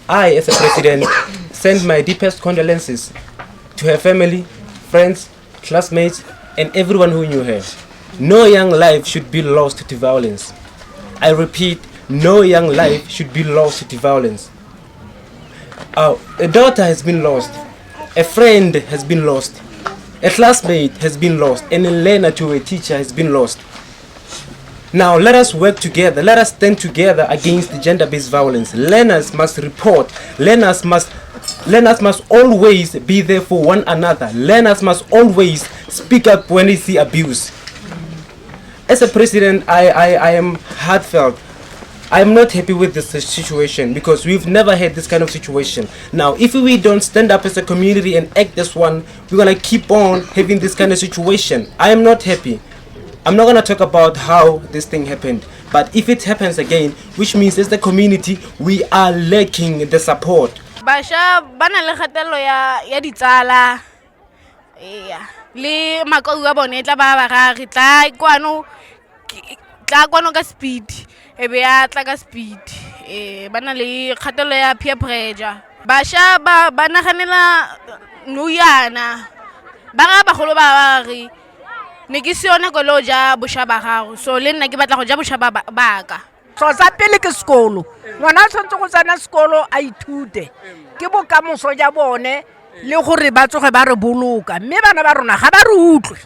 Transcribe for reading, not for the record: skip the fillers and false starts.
I, as a president, send my deepest condolences to her family, friends, classmates, and everyone who knew her. No young life should be lost to violence. I repeat, no young life should be lost to violence. A daughter has been lost, a friend has been lost, a classmate has been lost, and a learner to a teacher has been lost. Now let us work together, let us stand together against the gender-based violence. Learners must report, learners must always be there for one another. Learners must always speak up when they see abuse. As a president, I am heartfelt. I am not happy with this situation because we've never had this kind of situation. Now, if we don't stand up as a community and act as one, we're going to keep on having this kind of situation. I am not happy. I'm not going to talk about how this thing happened. But if it happens again, which means as the community, we are lacking the support. Basha bana le khatelo ya ditsala le makau a bone tla ba ga tla kwano ka speed e be ya tla ka speed bana le khatelo ya peer pressure. Basha ba naganela nuyana ba ga bagolo ba re ne ke siona go lo ja bosha ba gago so le nna ke batla go ja bosha ba ka. So sa pele ke sekolo ngwana a tshwanetse go tsena sekolo a ithute ke bokamoso ja bone le gore ba tsoge ba re boloka mme bana ba rona ga ba re utlwe.